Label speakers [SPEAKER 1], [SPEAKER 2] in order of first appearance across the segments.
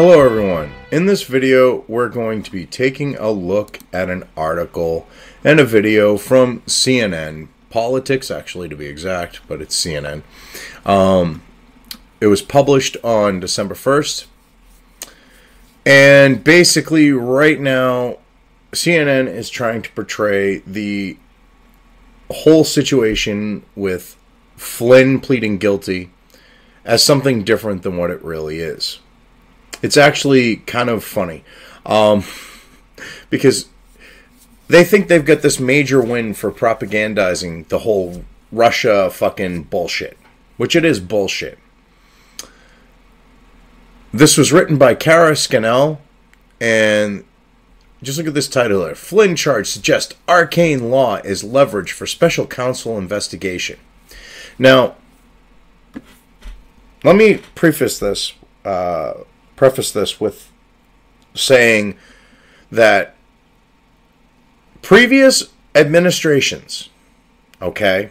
[SPEAKER 1] Hello everyone. In this video we're going to be taking a look at an article and a video from CNN, Politics actually to be exact, but it's CNN. It was published on December 1st, and basically right now CNN is trying to portray the whole situation with Flynn pleading guilty as something different than what it really is. It's actually kind of funny because they think they've got this major win for propagandizing the whole Russia fucking bullshit, which it is bullshit. This was written by Kara Scannell, and just look at this title there. Flynn charge suggests arcane law is leverage for special counsel investigation. Now, let me preface this with saying that previous administrations, okay,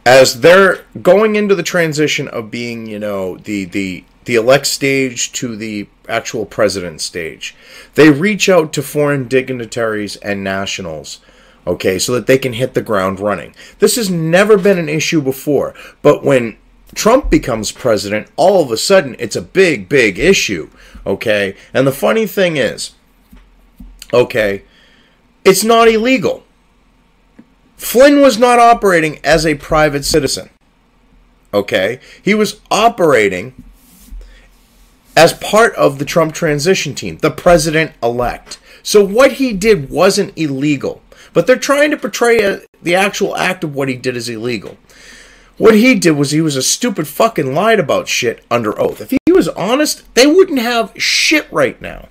[SPEAKER 1] as they're going into the transition of being, you know, the elect stage to the actual president stage, they reach out to foreign dignitaries and nationals, okay, so that they can hit the ground running. This has never been an issue before, but when Trump becomes president, all of a sudden it's a big, big issue, okay? And the funny thing is, okay, it's not illegal. Flynn was not operating as a private citizen, okay? He was operating as part of the Trump transition team, the president-elect. So what he did wasn't illegal, but they're trying to portray the actual act of what he did as illegal. What he did was he was a stupid fucking lied about shit under oath. If he was honest, they wouldn't have shit right now.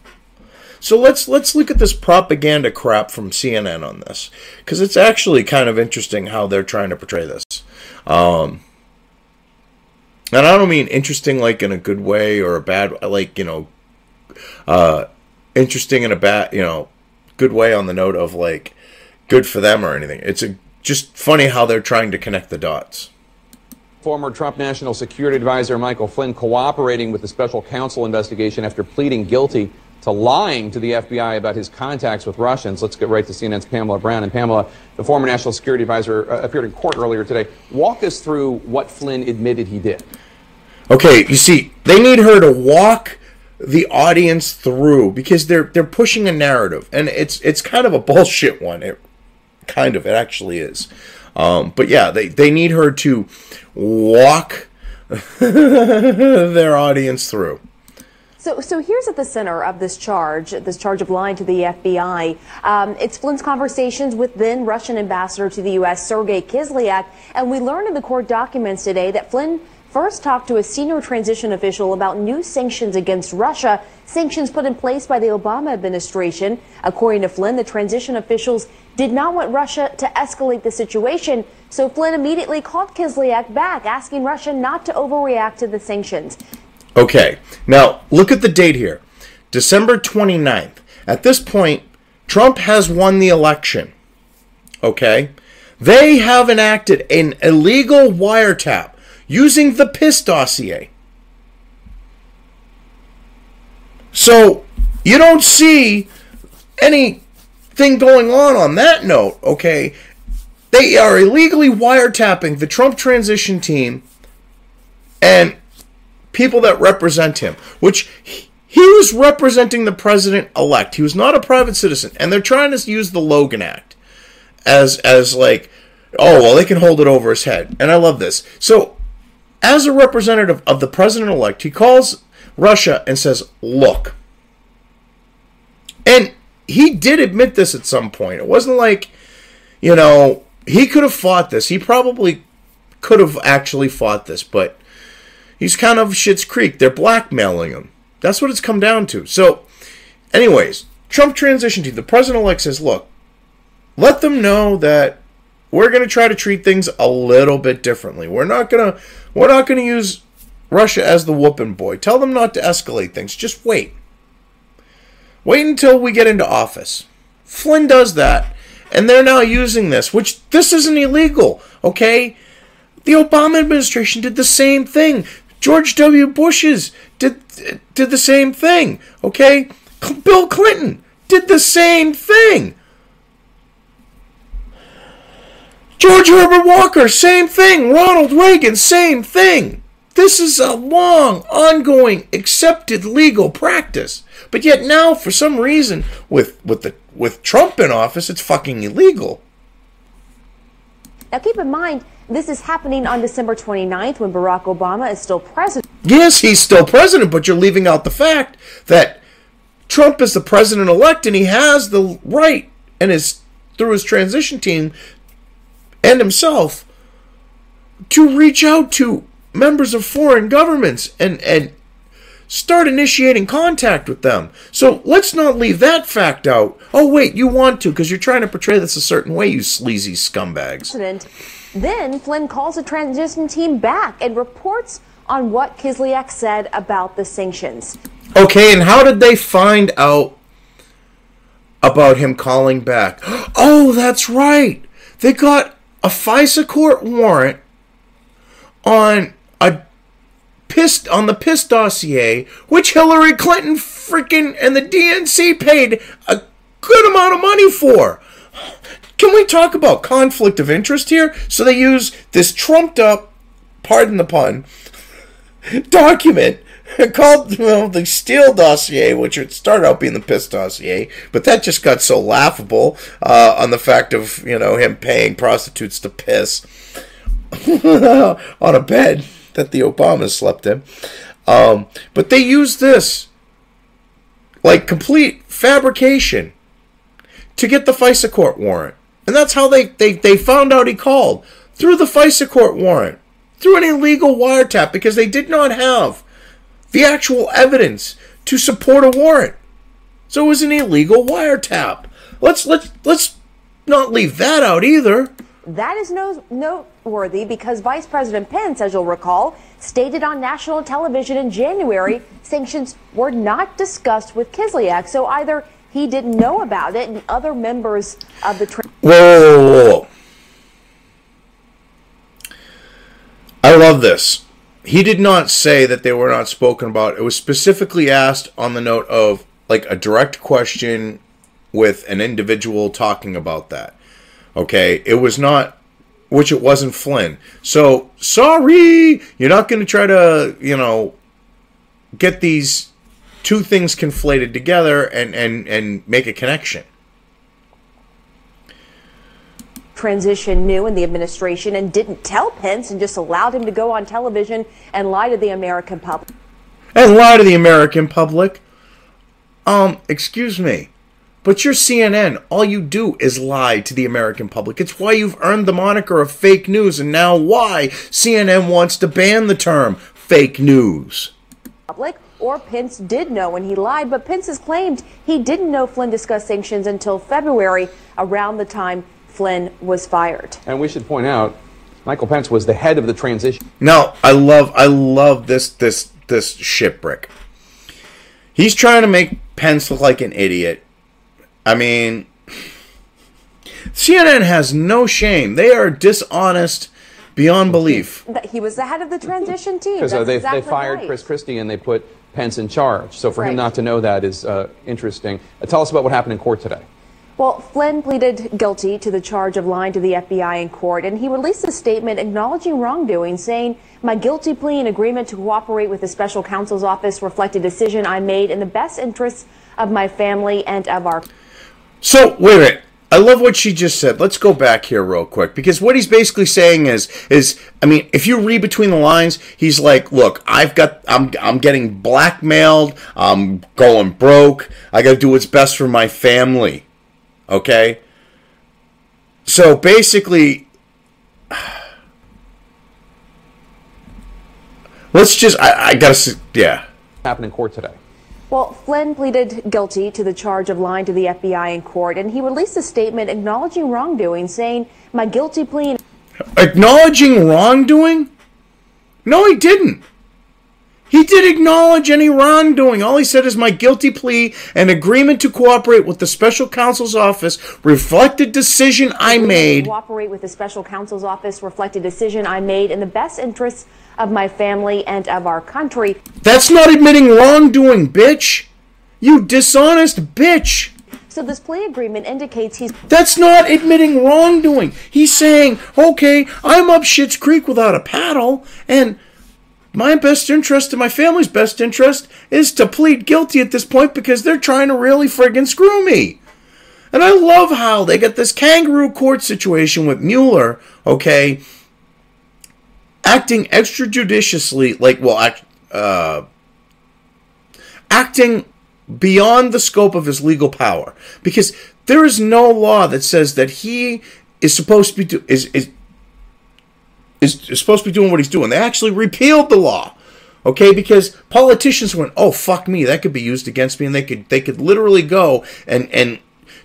[SPEAKER 1] So let's look at this propaganda crap from CNN on this, because it's actually kind of interesting how they're trying to portray this. And I don't mean interesting like in a good way or a bad, like, you know, interesting in a bad, you know, good way on the note of like good for them or anything. It's just funny how they're trying to connect the dots.
[SPEAKER 2] Former Trump National Security Advisor Michael Flynn cooperating with the special counsel investigation after pleading guilty to lying to the FBI about his contacts with Russians. Let's get right to CNN's Pamela Brown. And Pamela, the former National Security Advisor, appeared in court earlier today. Walk us through what Flynn admitted he did. Okay,
[SPEAKER 1] you see, they need her to walk the audience through because they're pushing a narrative, and it's kind of a bullshit one. It actually is. But yeah, they need her to walk their audience through.
[SPEAKER 3] So here's at the center of this charge of lying to the FBI. It's Flynn's conversations with then Russian ambassador to the U.S., Sergei Kislyak, and we learned in the court documents today that Flynn first talked to a senior transition official about new sanctions against Russia, sanctions put in place by the Obama administration. According to Flynn, the transition officials did not want Russia to escalate the situation, so Flynn immediately called Kislyak back, asking Russia not to overreact to the sanctions.
[SPEAKER 1] Okay, now look at the date here, December 29th. At this point, Trump has won the election, okay? They have enacted an illegal wiretap using the PIS dossier. So you don't see anything going on that note, okay? They are illegally wiretapping the Trump transition team and people that represent him, which he was representing the president-elect. He was not a private citizen, and they're trying to use the Logan Act as like, oh, well, they can hold it over his head. And I love this. So as a representative of the president-elect, he calls Russia and says, look. And he did admit this at some point. It wasn't like, you know, he could have fought this. He probably could have actually fought this, but he's kind of Schitt's Creek. They're blackmailing him. That's what it's come down to. So, anyways, Trump transition team, the president-elect says, look, let them know that we're going to try to treat things a little bit differently. We're not going to use Russia as the whooping boy. Tell them not to escalate things. Just wait. Wait until we get into office. Flynn does that, and they're now using this, which this isn't illegal, okay? The Obama administration did the same thing. George W. Bush's did the same thing, okay? Bill Clinton did the same thing. George Herbert Walker, same thing. Ronald Reagan, same thing. This is a long, ongoing, accepted legal practice. But yet now, for some reason, with Trump in office, it's fucking illegal.
[SPEAKER 3] Now keep in mind, this is happening on December 29th when Barack Obama is still president.
[SPEAKER 1] Yes, he's still president, but you're leaving out the fact that Trump is the president-elect and he has the right, and is through his transition team and himself, to reach out to members of foreign governments and start initiating contact with them. So let's not leave that fact out. Oh, wait, you want to because you're trying to portray this a certain way, you sleazy scumbags.
[SPEAKER 3] Then Flynn calls the transition team back and reports on what Kislyak said about the sanctions.
[SPEAKER 1] Okay, and how did they find out about him calling back? Oh, that's right. They got a FISA court warrant on the PIS dossier, which Hillary Clinton freaking and the DNC paid a good amount of money for. Can we talk about conflict of interest here? So they use this trumped up, pardon the pun, document called the Steele dossier, which it started out being the PIS dossier, but that just got so laughable on the fact of, him paying prostitutes to piss on a bed that the Obamas slept in. But they used this like complete fabrication to get the FISA court warrant. And that's how they found out he called. Through the FISA court warrant. Through an illegal wiretap, because they did not have the actual evidence to support a warrant. So it was an illegal wiretap. Let's not leave that out either.
[SPEAKER 3] That is noteworthy because Vice President Pence, as you'll recall, stated on national television in January sanctions were not discussed with Kislyak. So either he didn't know about it and other members of the...
[SPEAKER 1] Whoa. I love this. He did not say that they were not spoken about. It was specifically asked on the note of like a direct question with an individual talking about that. Okay, it was not, which it wasn't Flynn. So, sorry, you're not going to try to, get these two things conflated together and make a connection.
[SPEAKER 3] Transition knew in the administration and didn't tell Pence and just allowed him to go on television and lie to the American public.
[SPEAKER 1] And lie to the American public? Excuse me. But you're CNN. All you do is lie to the American public. It's why you've earned the moniker of fake news, and now why CNN wants to ban the term fake news.
[SPEAKER 3] Or Pence did know when he lied, but Pence has claimed he didn't know Flynn discussed sanctions until February, around the time Flynn was fired.
[SPEAKER 2] And we should point out, Michael Pence was the head of the transition.
[SPEAKER 1] Now, I love this shitbrick. He's trying to make Pence look like an idiot. I mean, CNN has no shame. They are dishonest beyond belief.
[SPEAKER 3] He was the head of the transition team.
[SPEAKER 2] Because they fired
[SPEAKER 3] right.
[SPEAKER 2] Chris Christie and they put Pence in charge. So for him not to know that is interesting. Tell us about what happened in court today.
[SPEAKER 3] Well, Flynn pleaded guilty to the charge of lying to the FBI in court, and he released a statement acknowledging wrongdoing, saying, "My guilty plea and agreement to cooperate with the special counsel's office reflect a decision I made in the best interests of my family and of our..." So,
[SPEAKER 1] wait a minute. I love what she just said. Let's go back here real quick, because what he's basically saying is, I mean, if you read between the lines, he's like, look, I'm getting blackmailed, I'm going broke, I got to do what's best for my family. Okay? So basically, let's just, I gotta see, yeah.
[SPEAKER 2] Happened in court today.
[SPEAKER 3] Well, Flynn pleaded guilty to the charge of lying to the FBI in court, and he released a statement acknowledging wrongdoing, saying, "My guilty plea..." Acknowledging wrongdoing? No, he didn't.
[SPEAKER 1] He did acknowledge any wrongdoing. All he said is my guilty plea and agreement to cooperate with the special counsel's office reflected decision I made.
[SPEAKER 3] Cooperate with the special counsel's office reflected decision I made in the best interests of my family and of our country.
[SPEAKER 1] That's not admitting wrongdoing, bitch. You dishonest bitch.
[SPEAKER 3] So this plea agreement indicates he's...
[SPEAKER 1] That's not admitting wrongdoing. He's saying, okay, I'm up Schitt's Creek without a paddle, and my best interest and my family's best interest is to plead guilty at this point because they're trying to really friggin' screw me. And I love how they got this kangaroo court situation with Mueller, okay, acting extrajudiciously, acting beyond the scope of his legal power. Because there is no law that says that he is supposed to be is supposed to be doing what he's doing. They actually repealed the law, okay? Because politicians went, "Oh fuck me, that could be used against me," and they could literally go and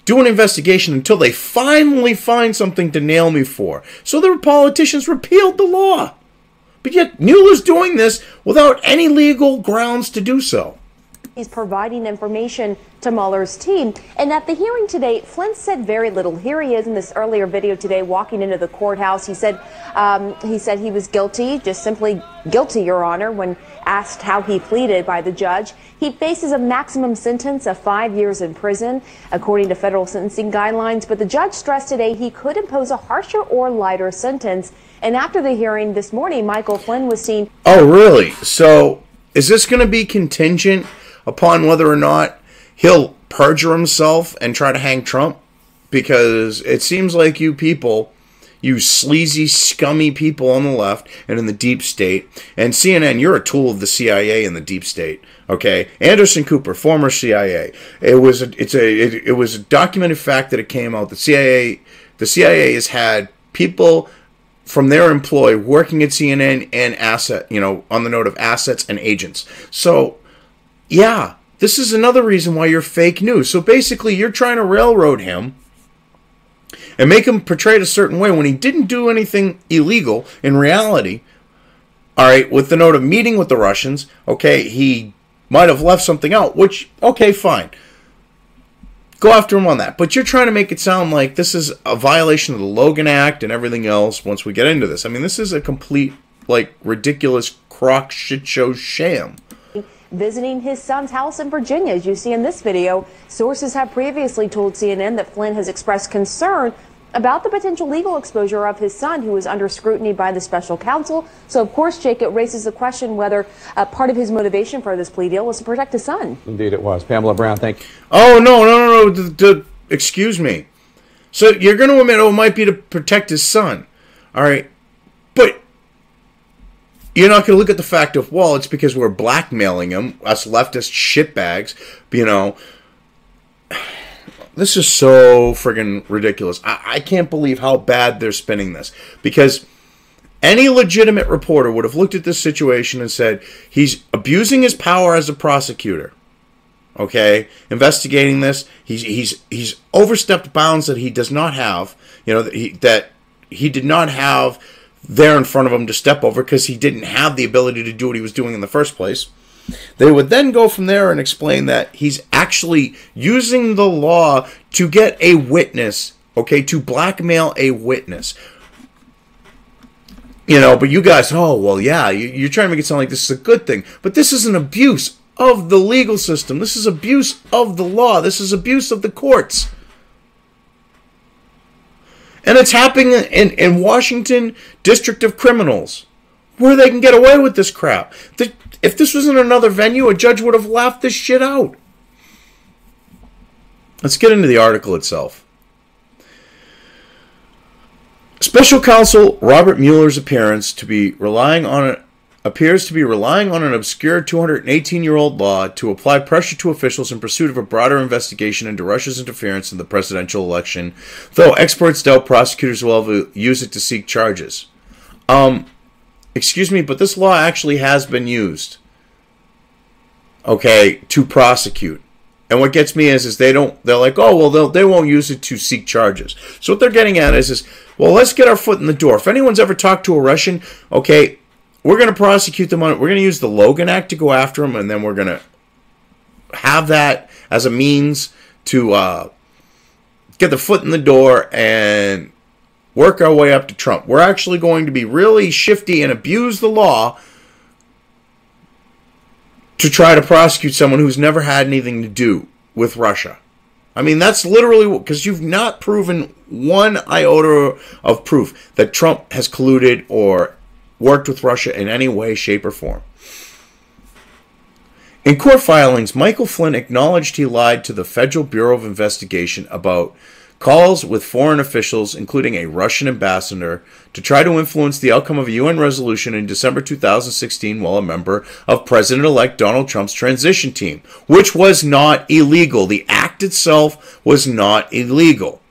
[SPEAKER 1] do an investigation until they finally find something to nail me for. So the politicians repealed the law, but yet Mueller's doing this without any legal grounds to do so.
[SPEAKER 3] He's providing information to Mueller's team. And at the hearing today, Flynn said very little. Here he is in this earlier video today walking into the courthouse. He said he was guilty, just simply guilty, Your Honor, when asked how he pleaded by the judge. He faces a maximum sentence of 5 years in prison, according to federal sentencing guidelines. But the judge stressed today he could impose a harsher or lighter sentence. And after the hearing this morning, Michael Flynn was seen...
[SPEAKER 1] Oh, really? So is this going to be contingent upon whether or not he'll perjure himself and try to hang Trump? Because it seems like you people, you sleazy, scummy people on the left and in the deep state, and CNN, you're a tool of the CIA and the deep state, okay? Anderson Cooper, former CIA. It was a documented fact that it came out. The CIA has had people from their employ working at CNN and on the note of assets and agents. So yeah, this is another reason why you're fake news. So basically, you're trying to railroad him and make him portray it a certain way when he didn't do anything illegal in reality. All right, with the note of meeting with the Russians, okay, he might have left something out, which, okay, fine. Go after him on that. But you're trying to make it sound like this is a violation of the Logan Act and everything else once we get into this. I mean, this is a complete, ridiculous crock shit show sham.
[SPEAKER 3] Visiting his son's house in Virginia. As you see in this video, sources have previously told CNN that Flynn has expressed concern about the potential legal exposure of his son, who is under scrutiny by the special counsel. So, of course, Jake, it raises the question whether part of his motivation for this plea deal was to protect his son.
[SPEAKER 2] Indeed it was. Pamela Brown, thank you.
[SPEAKER 1] Oh, no. Excuse me. So you're going to admit, it might be to protect his son. All right. But you're not going to look at the fact of, well, it's because we're blackmailing him, us leftist shitbags, This is so friggin' ridiculous. I can't believe how bad they're spinning this. Because any legitimate reporter would have looked at this situation and said, he's abusing his power as a prosecutor. Okay? Investigating this. He's overstepped bounds that he does not have. That he did not have there in front of him to step over because he didn't have the ability to do what he was doing in the first place. They would then go from there and explain that he's actually using the law to get a witness, okay, to blackmail a witness. But you guys, oh, well, yeah, you're trying to make it sound like this is a good thing. But this is an abuse of the legal system. This is abuse of the law. This is abuse of the courts. And it's happening in Washington District of Criminals, where they can get away with this crap. If this was in another venue, a judge would have laughed this shit out. Let's get into the article itself. Special Counsel Robert Mueller's appears to be relying on an obscure 218-year-old law to apply pressure to officials in pursuit of a broader investigation into Russia's interference in the presidential election, though experts doubt prosecutors will ever use it to seek charges. Excuse me, but this law actually has been used, okay, to prosecute. And what gets me is they're like, oh, well, they won't use it to seek charges. So what they're getting at is, well, let's get our foot in the door. If anyone's ever talked to a Russian, okay, we're going to prosecute them on it. We're going to use the Logan Act to go after them, and then we're going to have that as a means to get the foot in the door and work our way up to Trump. We're actually going to be really shifty and abuse the law to try to prosecute someone who's never had anything to do with Russia. I mean, that's literally because you've not proven one iota of proof that Trump has colluded or worked with Russia in any way, shape, or form. In court filings, Michael Flynn acknowledged he lied to the Federal Bureau of Investigation about calls with foreign officials, including a Russian ambassador, to try to influence the outcome of a UN resolution in December 2016 while a member of President-elect Donald Trump's transition team, which was not illegal. The act itself was not illegal.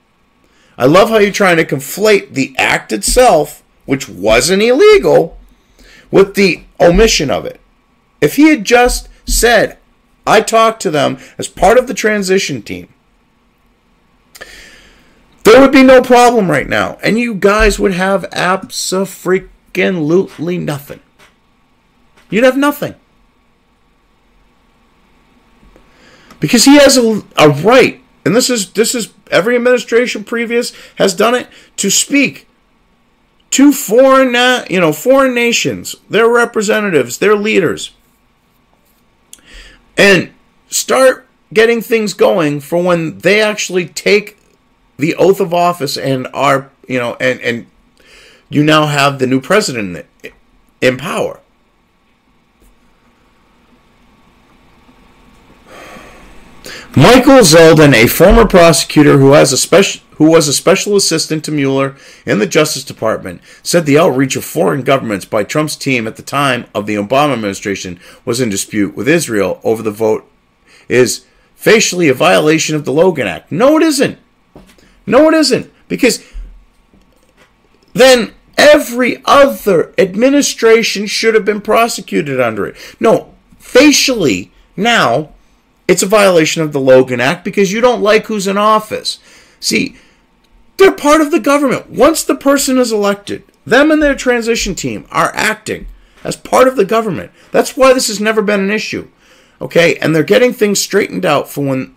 [SPEAKER 1] I love how you're trying to conflate the act itself, which wasn't illegal, with the omission of it. If he had just said, I talked to them as part of the transition team, there would be no problem right now. And you guys would have abso-freaking-lutely nothing. You'd have nothing. Because he has a right, and this is every administration previous has done it, to speak to foreign nations, their representatives, their leaders, and start getting things going for when they actually take the oath of office and are, and you now have the new president in power. Michael Zeldin, a former prosecutor who was a special assistant to Mueller in the Justice Department, said the outreach of foreign governments by Trump's team at the time of the Obama administration was in dispute with Israel over the vote is facially a violation of the Logan Act. No, it isn't. No, it isn't. Because then every other administration should have been prosecuted under it. No, facially, now, it's a violation of the Logan Act because you don't like who's in office. See, they're part of the government. Once the person is elected, them and their transition team are acting as part of the government. That's why this has never been an issue. Okay? And they're getting things straightened out for when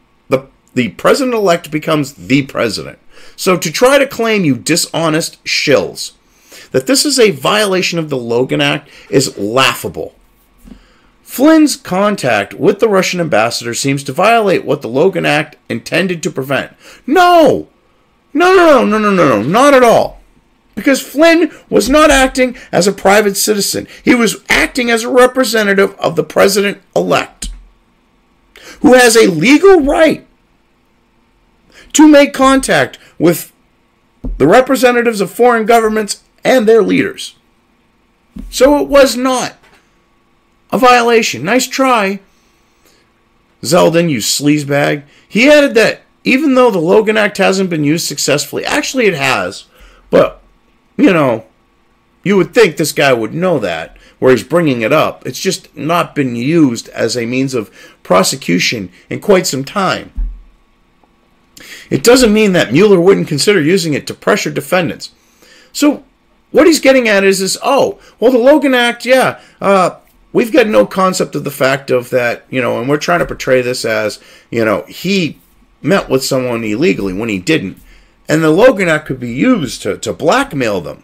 [SPEAKER 1] the president-elect becomes the president. So to try to claim, you dishonest shills, that this is a violation of the Logan Act is laughable. Flynn's contact with the Russian ambassador seems to violate what the Logan Act intended to prevent. No, not at all. Because Flynn was not acting as a private citizen. He was acting as a representative of the president-elect, who has a legal right to make contact with the representatives of foreign governments and their leaders. So it was not a violation. Nice try, Zeldin, you sleazebag. He added that even though the Logan Act hasn't been used successfully, actually it has, but, you would think this guy would know that, where he's bringing it up. It's just not been used as a means of prosecution in quite some time. It doesn't mean that Mueller wouldn't consider using it to pressure defendants. So what he's getting at is this, the Logan Act, we've got no concept of the fact of that, and we're trying to portray this as, he met with someone illegally when he didn't. And the Logan Act could be used to blackmail them.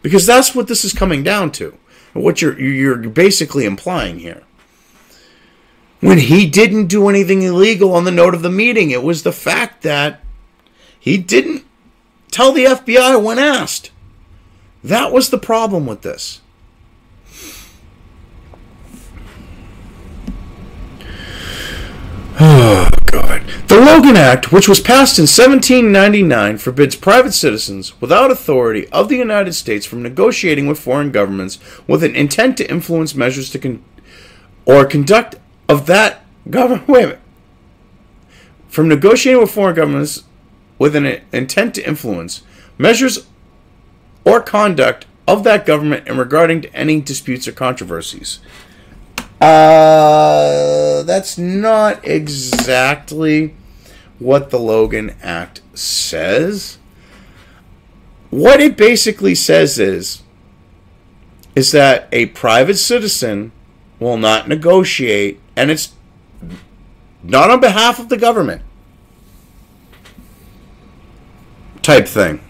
[SPEAKER 1] Because that's what this is coming down to. What you're basically implying here. When he didn't do anything illegal on the note of the meeting, it was the fact that he didn't tell the FBI when asked. That was the problem with this. Oh, God. The Logan Act, which was passed in 1799, forbids private citizens without authority of the United States from negotiating with foreign governments with an intent to influence measures to conduct of that government. Wait a minute. From negotiating with foreign governments with an intent to influence measures or conduct of that government in regarding to any disputes or controversies. That's not exactly what the Logan Act says. What it basically says is, is that a private citizen will not negotiate, and it's not on behalf of the government type thing.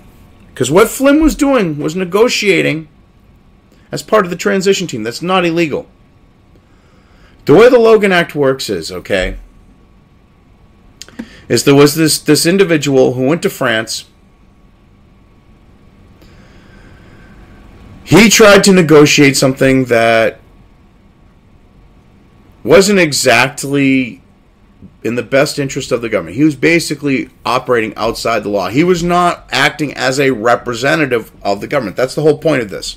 [SPEAKER 1] Because what Flynn was doing was negotiating as part of the transition team. That's not illegal. The way the Logan Act works is, okay, is there was this individual who went to France. He tried to negotiate something that wasn't exactly in the best interest of the government. He was basically operating outside the law. He was not acting as a representative of the government. That's the whole point of this.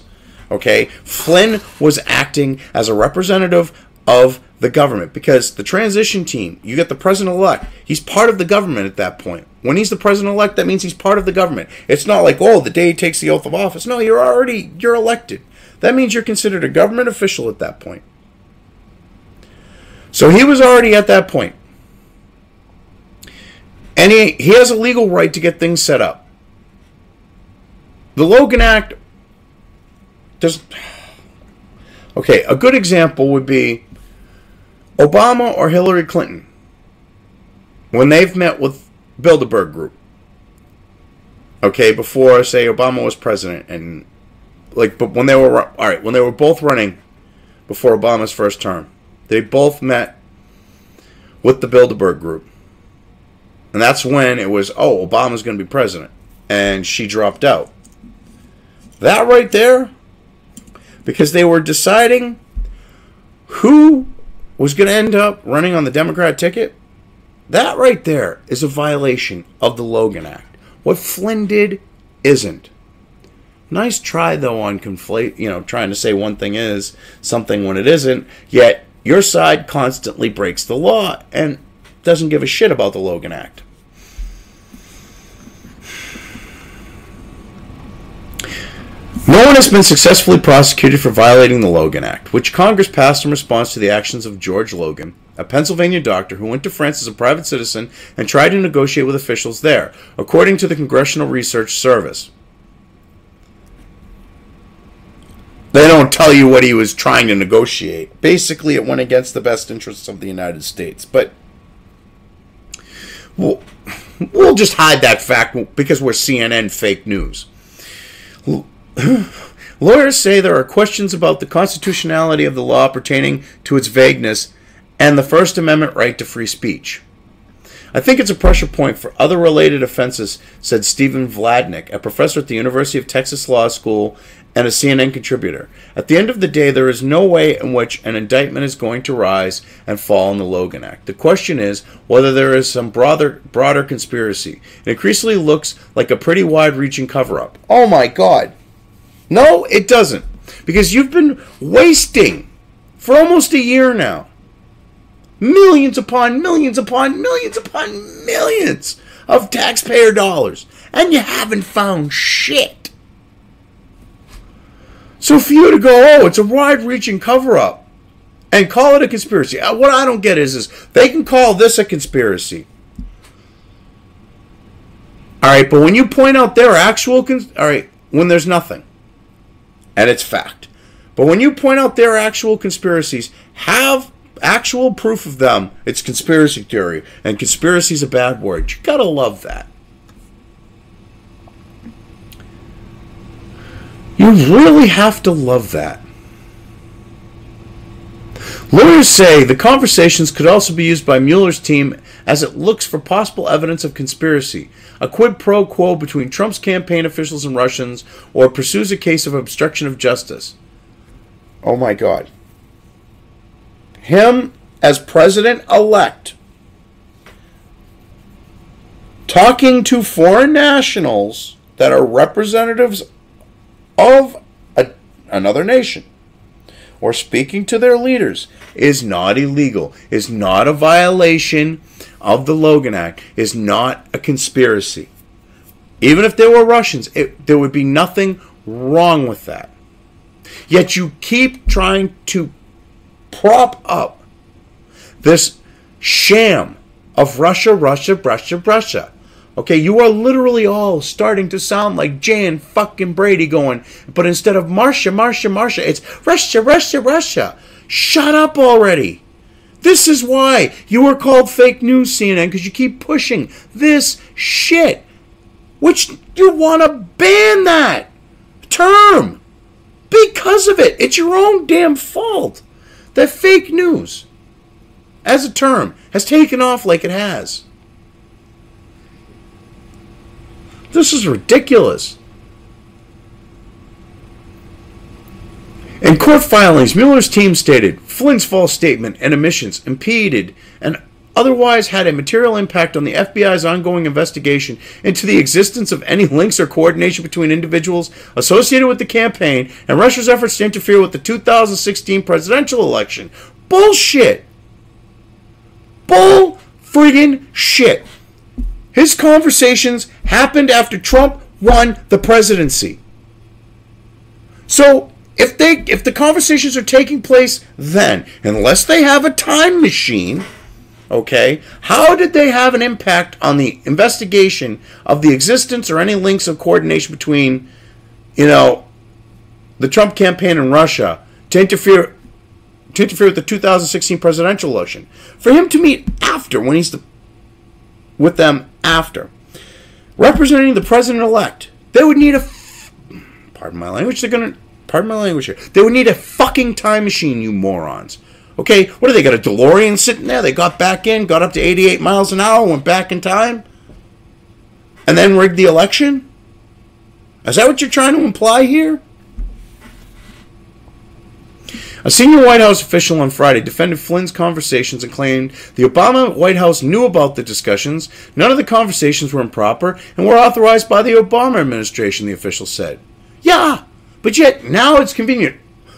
[SPEAKER 1] Okay? Flynn was acting as a representative of the government, because the transition team, you get the president-elect, he's part of the government at that point. When he's the president-elect, that means he's part of the government. It's not like, oh, the day he takes the oath of office. No, you're elected. That means you're considered a government official at that point. So he was already at that point. And he has a legal right to get things set up. The Logan Act does. Okay, a good example would be Obama or Hillary Clinton, when they've met with Bilderberg Group, okay, before, say, Obama was president, and but when they were both running before Obama's first term, they both met with the Bilderberg Group, and that's when it was, oh, Obama's going to be president, and she dropped out. That right there, because they were deciding who was going to end up running on the Democrat ticket, that right there is a violation of the Logan Act. What Flynn did isn't. Nice try, though, on trying to say one thing is something when it isn't, yet your side constantly breaks the law and doesn't give a shit about the Logan Act. No one has been successfully prosecuted for violating the Logan Act, which Congress passed in response to the actions of George Logan, a Pennsylvania doctor who went to France as a private citizen and tried to negotiate with officials there, according to the Congressional Research Service. They don't tell you what he was trying to negotiate. Basically, it went against the best interests of the United States. But we'll just hide that fact because we're CNN fake news. Lawyers say there are questions about the constitutionality of the law pertaining to its vagueness and the First Amendment right to free speech. I think it's a pressure point for other related offenses, said Stephen Vladnik, a professor at the University of Texas Law School and a CNN contributor. At the end of the day, there is no way in which an indictment is going to rise and fall in the Logan Act. The question is whether there is some broader conspiracy. It increasingly looks like a pretty wide-reaching cover-up. Oh my God. No, it doesn't. Because you've been wasting for almost a year now millions upon millions upon millions upon millions of taxpayer dollars, and you haven't found shit. So for you to go, oh, it's a wide-reaching cover-up, and call it a conspiracy. What I don't get is they can call this a conspiracy. All right, but when you point out their actual, when there's nothing, and it's fact. But when you point out their actual conspiracies, have actual proof of them, it's conspiracy theory. And conspiracy is a bad word. You gotta love that. You really have to love that. Lawyers say the conversations could also be used by Mueller's team as it looks for possible evidence of conspiracy, a quid pro quo between Trump's campaign officials and Russians, or pursues a case of obstruction of justice. Oh my God. Him as president-elect talking to foreign nationals that are representatives of another nation, or speaking to their leaders, is not illegal, is not a violation of the Logan Act, is not a conspiracy. Even if they were Russians, there would be nothing wrong with that. Yet you keep trying to prop up this sham of Russia, Russia, Russia, Russia. Okay, you are literally all starting to sound like Jay and fucking Brady going, but instead of Marsha, Marsha, Marsha, it's Russia, Russia, Russia. Shut up already. This is why you are called fake news, CNN, because you keep pushing this shit. Which you want to ban that term because of it. It's your own damn fault that fake news as a term has taken off like it has. This is ridiculous. In court filings, Mueller's team stated Flynn's false statement and omissions impeded and otherwise had a material impact on the FBI's ongoing investigation into the existence of any links or coordination between individuals associated with the campaign and Russia's efforts to interfere with the 2016 presidential election. Bullshit. Bull friggin' shit. His conversations happened after Trump won the presidency. So if the conversations are taking place then, unless they have a time machine, okay, how did they have an impact on the investigation of the existence or any links of coordination between, the Trump campaign and Russia to interfere with the 2016 presidential election? For him to meet after, when he's with them after, representing the president-elect, they would need pardon my language here. They would need a fucking time machine, you morons. Okay, what do they got, a DeLorean sitting there? They got back in, got up to 88 miles an hour, went back in time, and then rigged the election? Is that what you're trying to imply here? A senior White House official on Friday defended Flynn's conversations and claimed the Obama White House knew about the discussions, none of the conversations were improper, and were authorized by the Obama administration, the official said. Yeah, but yet now it's convenient.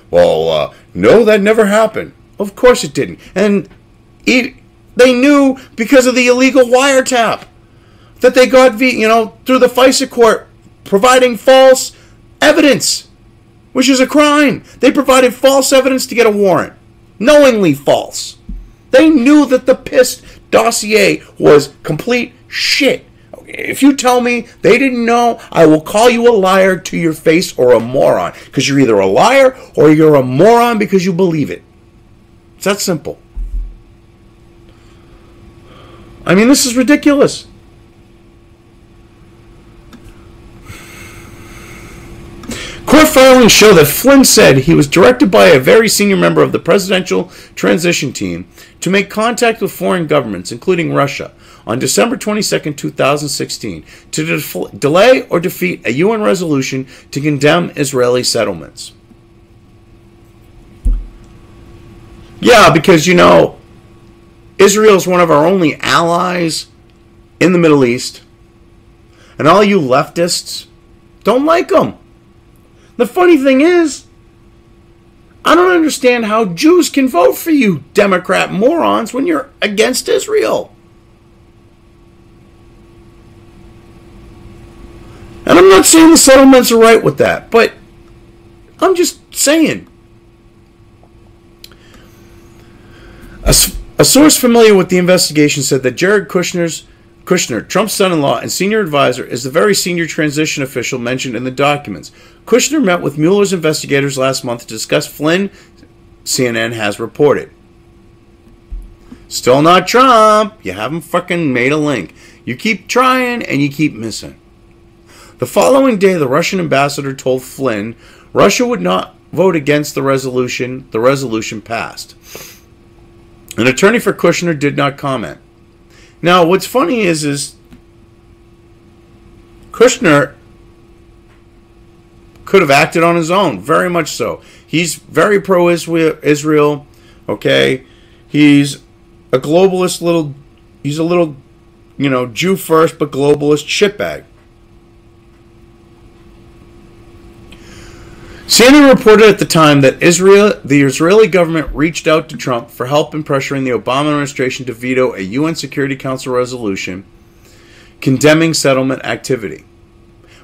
[SPEAKER 1] Well, no, that never happened. Of course it didn't. And they knew because of the illegal wiretap that they got, through the FISA court, providing false evidence, which is a crime. They provided false evidence to get a warrant. Knowingly false. They knew that the PIST dossier was complete shit. If you tell me they didn't know, I will call you a liar to your face or a moron. Because you're either a liar or you're a moron because you believe it. It's that simple. I mean, this is ridiculous. Court filings show that Flynn said he was directed by a very senior member of the presidential transition team to make contact with foreign governments, including Russia, on December 22, 2016, to delay or defeat a UN resolution to condemn Israeli settlements. Yeah, because, Israel is one of our only allies in the Middle East, and all you leftists don't like them. The funny thing is, I don't understand how Jews can vote for you Democrat morons when you're against Israel. And I'm not saying the settlements are right with that, but I'm just saying. A source familiar with the investigation said that Jared Kushner, Trump's son-in-law and senior advisor, is the very senior transition official mentioned in the documents. Kushner met with Mueller's investigators last month to discuss Flynn, CNN has reported. Still not Trump. You haven't fucking made a link. You keep trying and you keep missing. The following day, the Russian ambassador told Flynn Russia would not vote against the resolution. The resolution passed. An attorney for Kushner did not comment. Now, what's funny is Kushner could have acted on his own, very much so. He's very pro-Israel, okay? He's a globalist he's a little, Jew first, but globalist shitbag. CNN reported at the time that the Israeli government reached out to Trump for help in pressuring the Obama administration to veto a UN Security Council resolution condemning settlement activity.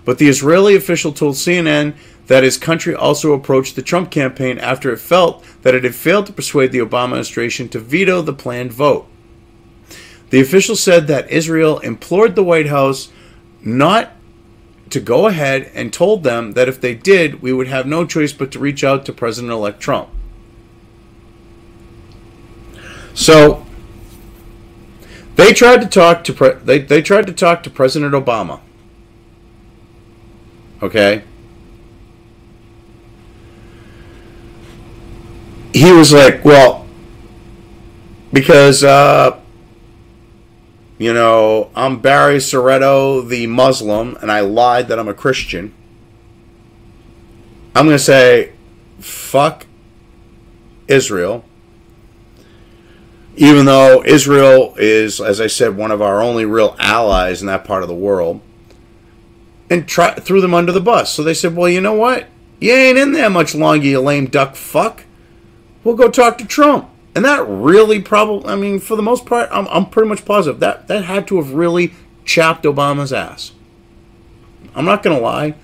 [SPEAKER 1] But the Israeli official told CNN that his country also approached the Trump campaign after it felt that it had failed to persuade the Obama administration to veto the planned vote. The official said that Israel implored the White House not to go ahead and told them that if they did, we would have no choice but to reach out to President-elect Trump. So they tried to talk to they tried to talk to President Obama. Okay? He was like, well, because you know, I'm Barry Soretto, the Muslim, and I lied that I'm a Christian. I'm going to say, fuck Israel. Even though Israel is, as I said, one of our only real allies in that part of the world. And threw them under the bus. So they said, well, you know what? You ain't in there much longer, you lame duck fuck. We'll go talk to Trump. And that really probably, I mean, for the most part, I'm pretty much positive that had to have really chapped Obama's ass. I'm not going to lie.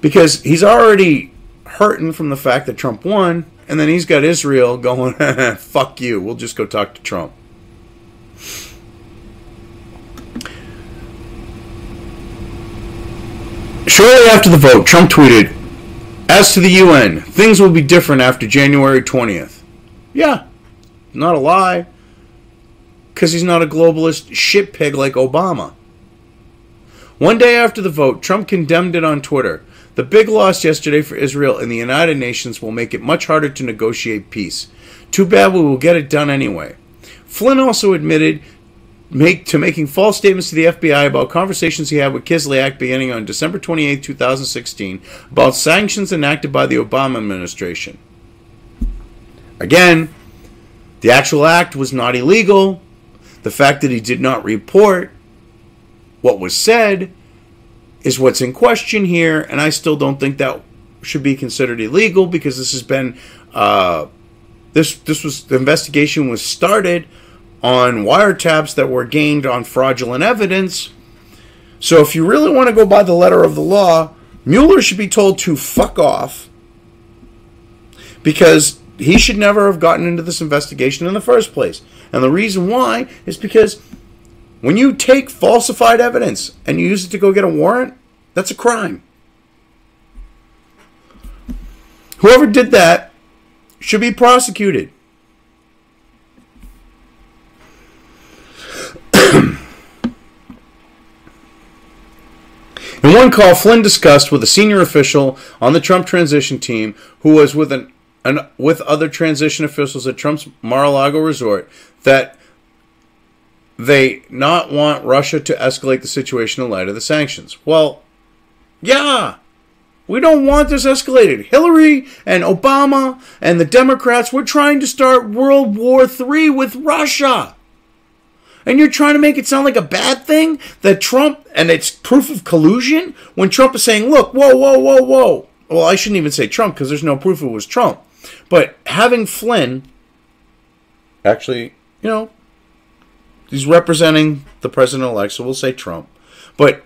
[SPEAKER 1] Because he's already hurting from the fact that Trump won, and then he's got Israel going, fuck you, we'll just go talk to Trump. Shortly after the vote, Trump tweeted, as to the UN, things will be different after January 20th. Yeah, not a lie. Because he's not a globalist shit pig like Obama. One day after the vote, Trump condemned it on Twitter. The big loss yesterday for Israel and the United Nations will make it much harder to negotiate peace. Too bad we will get it done anyway. Flynn also admitted making false statements to the FBI about conversations he had with Kislyak beginning on December 28, 2016, about sanctions enacted by the Obama administration. Again, the actual act was not illegal. The fact that he did not report what was said is what's in question here, and I still don't think that should be considered illegal because this has been the investigation was started on wiretaps that were gained on fraudulent evidence. So if you really want to go by the letter of the law, Mueller should be told to fuck off because he should never have gotten into this investigation in the first place. And the reason why is because when you take falsified evidence and you use it to go get a warrant, that's a crime. Whoever did that should be prosecuted. In one call, Flynn discussed with a senior official on the Trump transition team who was with with other transition officials at Trump's Mar-a-Lago resort that they not want Russia to escalate the situation in light of the sanctions. Well, yeah, we don't want this escalated. Hillary and Obama and the Democrats were trying to start World War III with Russia. And you're trying to make it sound like a bad thing that Trump, and it's proof of collusion, when Trump is saying, look, whoa, whoa, whoa, whoa. Well, I shouldn't even say Trump because there's no proof it was Trump. But having Flynn, actually, you know, he's representing the president-elect, so we'll say Trump. But,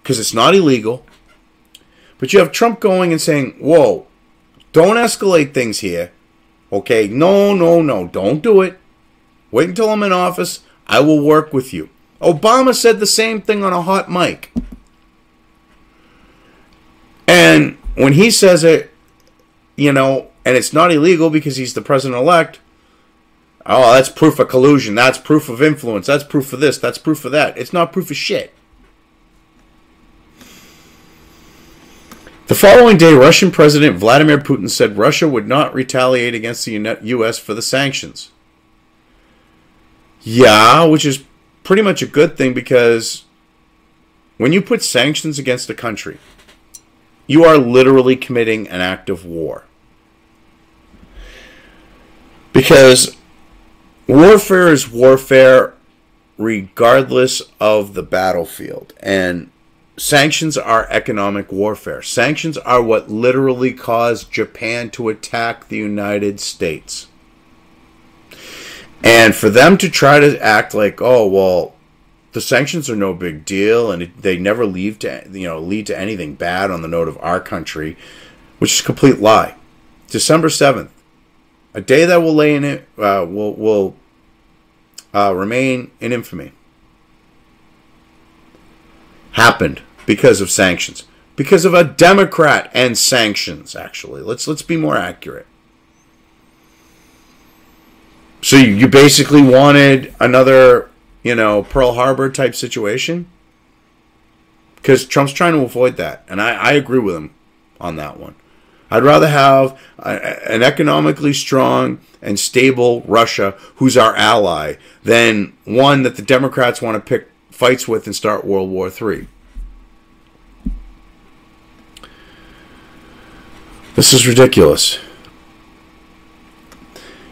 [SPEAKER 1] because it's not illegal. But you have Trump going and saying, whoa, don't escalate things here. Okay, no, no, no, don't do it. Wait until I'm in office. I will work with you. Obama said the same thing on a hot mic. And when he says it, you know, and it's not illegal because he's the president-elect, oh, that's proof of collusion. That's proof of influence. That's proof of this. That's proof of that. It's not proof of shit. The following day, Russian President Vladimir Putin said Russia would not retaliate against the U.S. for the sanctions. Yeah, which is pretty much a good thing because when you put sanctions against a country, you are literally committing an act of war. Because warfare is warfare regardless of the battlefield. And sanctions are economic warfare. Sanctions are what literally caused Japan to attack the United States. And for them to try to act like, oh, well, the sanctions are no big deal and they never lead to anything bad on the note of our country, which is a complete lie. December 7th, a day that will lay in it, will remain in infamy. Happened because of sanctions. Because of a Democrat and sanctions, actually. Let's be more accurate. So you basically wanted another, Pearl Harbor type situation? Because Trump's trying to avoid that. And I agree with him on that one. I'd rather have an economically strong and stable Russia who's our ally than one that the Democrats want to pick fights with and start World War III. This is ridiculous.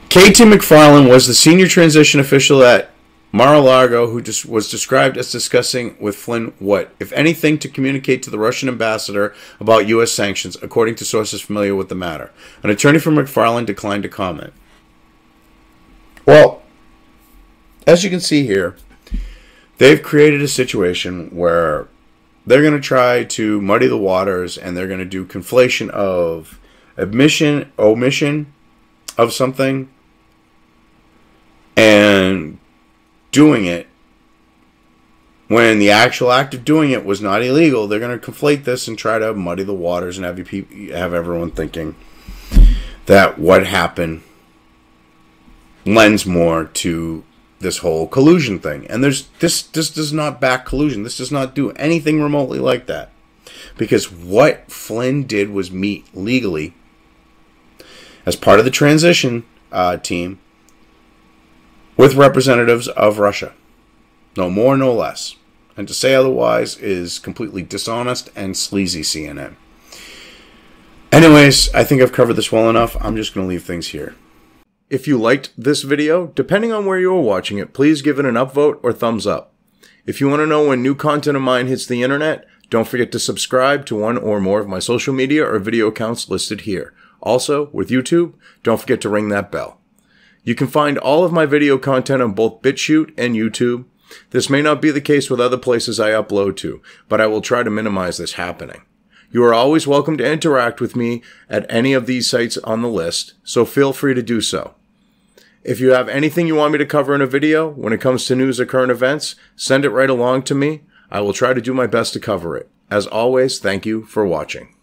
[SPEAKER 1] K.T. McFarland was the senior transition official at Mar-a-Lago who was described as discussing with Flynn what, if anything, to communicate to the Russian ambassador about U.S. sanctions, according to sources familiar with the matter. An attorney for McFarland declined to comment. Well, as you can see here, they've created a situation where they're going to try to muddy the waters, and they're going to do conflation of omission of something, and doing it when the actual act of doing it was not illegal. They're going to conflate this and try to muddy the waters and have everyone thinking that what happened lends more to this whole collusion thing. And this does not back collusion. This does not do anything remotely like that. Because what Flynn did was meet legally as part of the transition team with representatives of Russia. No more, no less. And to say otherwise is completely dishonest and sleazy, CNN. Anyways, I think I've covered this well enough. I'm just going to leave things here. If you liked this video, depending on where you are watching it, please give it an upvote or thumbs up. If you want to know when new content of mine hits the internet, don't forget to subscribe to one or more of my social media or video accounts listed here. Also, with YouTube, don't forget to ring that bell. You can find all of my video content on both BitChute and YouTube. This may not be the case with other places I upload to, but I will try to minimize this happening. You are always welcome to interact with me at any of these sites on the list, so feel free to do so. If you have anything you want me to cover in a video when it comes to news or current events, send it right along to me. I will try to do my best to cover it. As always, thank you for watching.